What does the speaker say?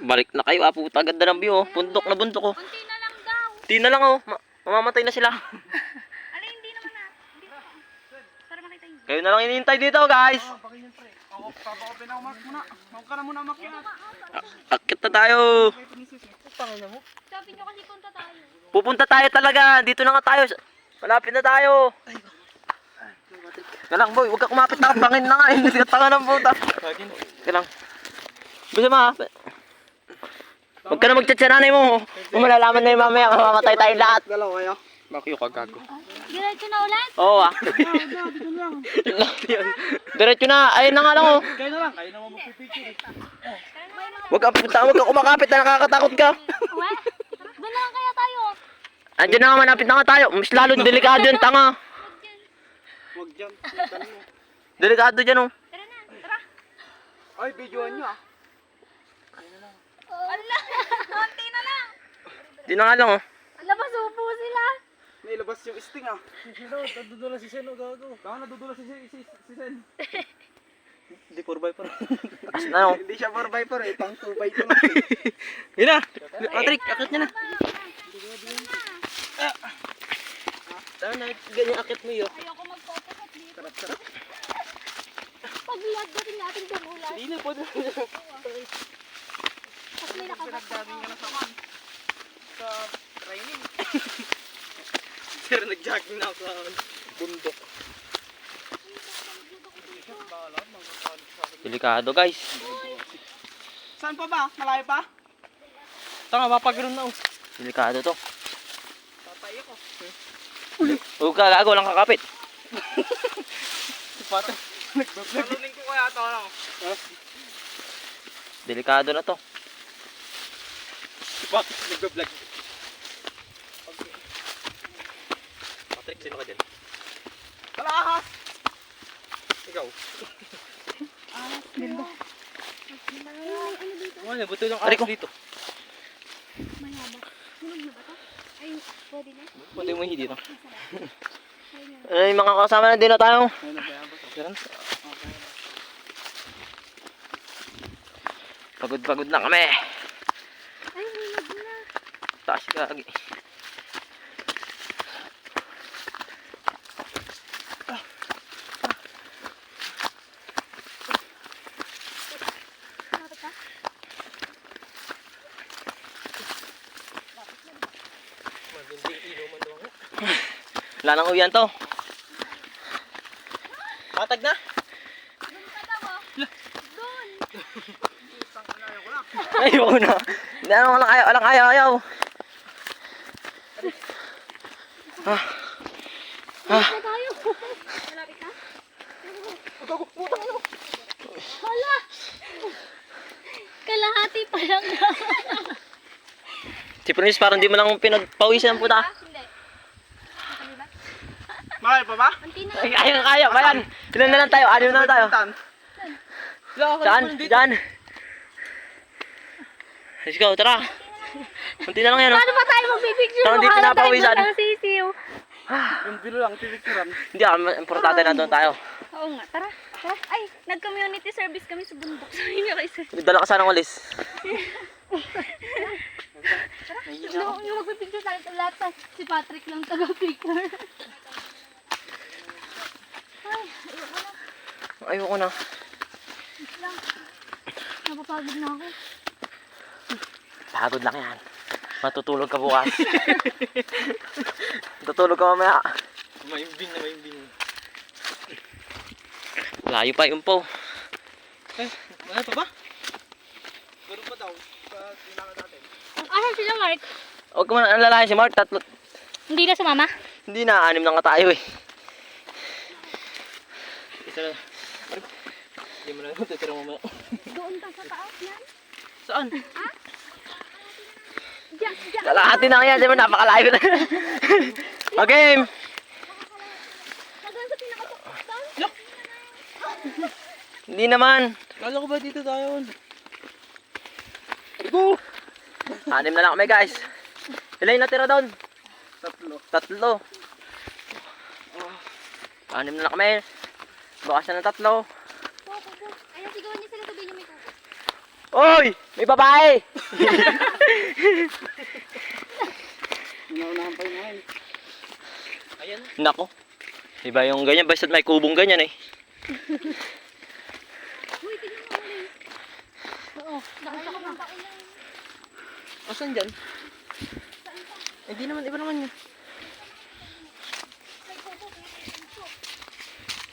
Balik na kayo, puta. Ganda ng view, oh. Bundok na bundok, oh. Kunti na lang daw. Di na lang, oh. Mamamatay na sila. Alay, hindi naman na. Hindi pa. Para makita yun. Kayo na lang inintay dito, guys. Papa-open ako muna. Huwag ka na muna makiat. Akit na tayo. Sabi nyo kasi punta tayo. Pupunta tayo talaga. Dito na nga tayo. Malapit na tayo. Galang, boy. Huwag ka kumapit na. Bangin na nga. Hindi ka tanga ng puta. Galang. Bisa ma. Huwag ka na mag-chat sa nanay mo. Kung malalaman na yung mamaya, mamamatay tayong lahat. Dalawa kayo. Bakit ka gago? Diretso na ulit? Oo, ah. Diretso na. Ayun na nga lang, oh. Kayo na lang. Kayo naman magpipicture. Huwag ka kumakapit na nakakatakot ka. Uwe? Doon na lang kaya tayo. Andiyan na nga, malapit na nga tayo. Mas lalo delikado yun, tanga. Huwag dyan. Delikado dyan, oh. Tara na, tara. Ay, videoan nyo ah. Ala, konti na lang. Di na nga lang, oh. Ala, masupo sila. May labas yung sting ah. Sino? Nadudula si Sen o gago. Baka nadudula si Sen. Hindi 4x4. Taas na, oh. Hindi siya 4x4 eh. Pang 2x2 lang. Yun na. Patrick, akit niya na. Saan na, ganyan akit mo yun. Ayoko magpapakot dito. Sarap-sarap. Pag-vlog natin natin tumulan. Hindi na po doon. Tapos may nakabasa. Pinagdaming ka na sa training. Sir, nag-jogging na ako sa bundok. Delikado, guys. Saan pa ba? Malayo pa? Tanga, mapaganoon na, oh. Delikado to. Tatay ako. Huwag ka, gago, lang kakapit. Pata. Narunin ko kaya ito ano? Delikado na to. Bakit nagbablog? Patrick, sino ka dyan? Kalahas! Ikaw. Ganda. Ano, buto lang ahas dito. Mayaba. Sunog na ba ito? Ay, pwede na. Buto mo hindi dito. Ay, mga kasama na din na tayo. Ganun. Pagod-pagod na kami. Ay, hulag na. Taas gagi. Bakit ka? Wala nang uwian to. Matag na. Doon ka daw ah. Doon. Ayaw na. Hindi ano, walang ayaw. Balik na tayo. Malapit na? Hala! Kalahati pa lang na. Si Prince parang di mo lang pinagpawisan po ta. Hindi. Nakalibat? Malayo pa ba? Kunti na. Ay, kaya. Bayan. Ilan na lang tayo? 6 na lang tayo. Saan? Diyan. Let's go, tara. Kunti na lang yan. Paano ba tayo magbibigyan? Parang di pinapawisan. Ang sisiw. Yung bilo lang, pipicturan. Hindi, importante na doon tayo. Oo nga, tara. Tara. Ay, nag-community service kami sa bundok. Sabi niya kay sir. Dala ka sana ng walis. Yung magbibigyan sa akin lahat si Patrick lang taga-picture. Ay, ayoko na. Ayoko na. Wait lang. Napapagod na ako. Pagod lang yan. Matutulog ka bukas. Matutulog ka mamaya. Maimbing na maimbing. Layo pa yung po. Malayo pa ba? Gano'n pa daw. Sa tinaka natin. Asan sila, Mark? Huwag ka man alalahin si Mark. Tatlo. Hindi na sumama? Hindi na, 6 na nga tayo eh. Isa na. Mark. Hindi mo na tutira mo mamaya. Doon ka sa taas yan. Saan? Diyan, diyan. Kalahati na yan. Diba napakalayo na. Okay. Hanggang sa pinakatuktok. Hindi naman. Kala ko ba dito tayo? Go! 6 na lang kami guys. Ilan yung natira doon? 3. 6 na lang kami. Bukas na ng 3. Ayun, sigawan niya sila, sabihin niyo may kuko. Oy! May babae! Inaunahan pa yun ngayon. Nako. Iba yung ganyan, basta't may kubong ganyan eh. Uy, tingnan mo ulit. Oo, nakita ko na. Asan dyan? Hindi naman, iba naman yun.